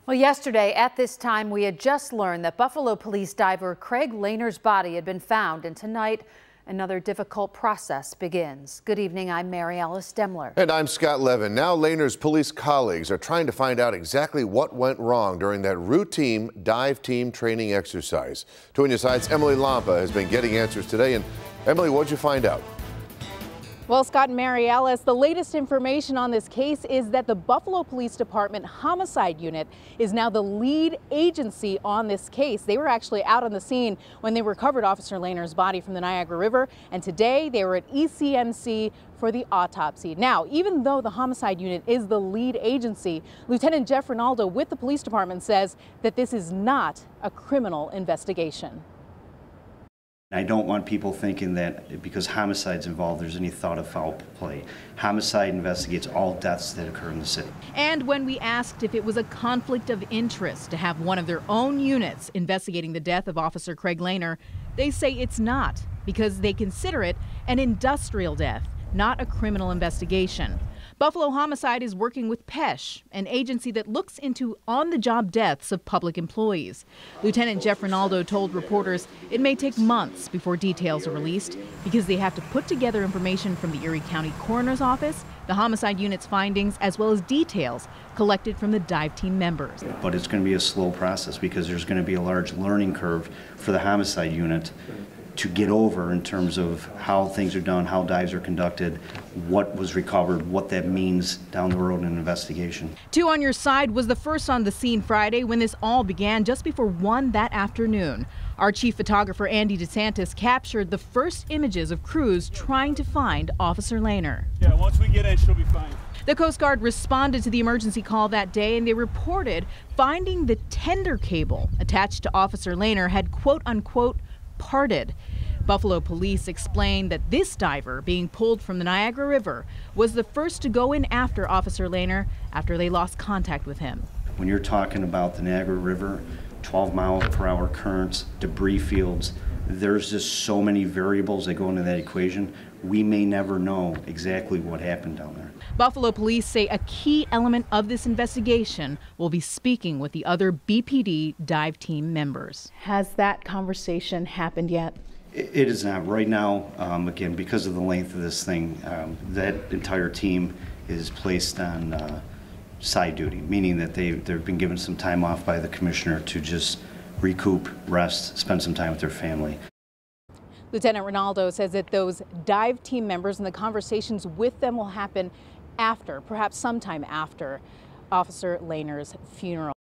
Well, yesterday at this time, we had just learned that Buffalo police diver Craig Lehner's body had been found, and tonight another difficult process begins. Good evening, I'm Mary Alice Demler. And I'm Scott Levin. Now Lehner's police colleagues are trying to find out exactly what went wrong during that routine dive team training exercise. 2 News Side's Emily Lampa has been getting answers today. And Emily, what'd you find out? Well, Scott and Mary Alice, the latest information on this case is that the Buffalo Police Department Homicide Unit is now the lead agency on this case. They were actually out on the scene when they recovered Officer Lehner's body from the Niagara River, and today they were at ECMC for the autopsy. Now, even though the Homicide Unit is the lead agency, Lieutenant Jeff Rinaldo with the police department says that this is not a criminal investigation. I don't want people thinking that because homicide's involved, there's any thought of foul play. Homicide investigates all deaths that occur in the city. And when we asked if it was a conflict of interest to have one of their own units investigating the death of Officer Craig Lehner, they say it's not, because they consider it an industrial death, not a criminal investigation. Buffalo Homicide is working with PESH, an agency that looks into on-the-job deaths of public employees. Lieutenant Jeff Rinaldo told reporters it may take months before details are released because they have to put together information from the Erie County Coroner's Office, the Homicide Unit's findings, as well as details collected from the dive team members. But it's going to be a slow process because there's going to be a large learning curve for the Homicide Unit to get over in terms of how things are done, how dives are conducted, what was recovered, what that means down the road in an investigation. 2 on Your Side was the first on the scene Friday when this all began just before 1 that afternoon. Our chief photographer, Andy DeSantis, captured the first images of crews trying to find Officer Lehner. Yeah, once we get in, she'll be fine. The Coast Guard responded to the emergency call that day, and they reported finding the tender cable attached to Officer Lehner had quote-unquote parted. Buffalo police explained that this diver being pulled from the Niagara River was the first to go in after Officer Lehner after they lost contact with him. When you're talking about the Niagara River, 12-mile-per-hour currents, debris fields, there's just so many variables that go into that equation. We may never know exactly what happened down there. Buffalo police say a key element of this investigation will be speaking with the other BPD dive team members. Has that conversation happened yet? It is not. Right now, again, because of the length of this thing, that entire team is placed on side duty, meaning that they've been given some time off by the commissioner to just recoup, rest, spend some time with their family. Lieutenant Rinaldo says that those dive team members and the conversations with them will happen after, perhaps sometime after, Officer Lehner's funeral.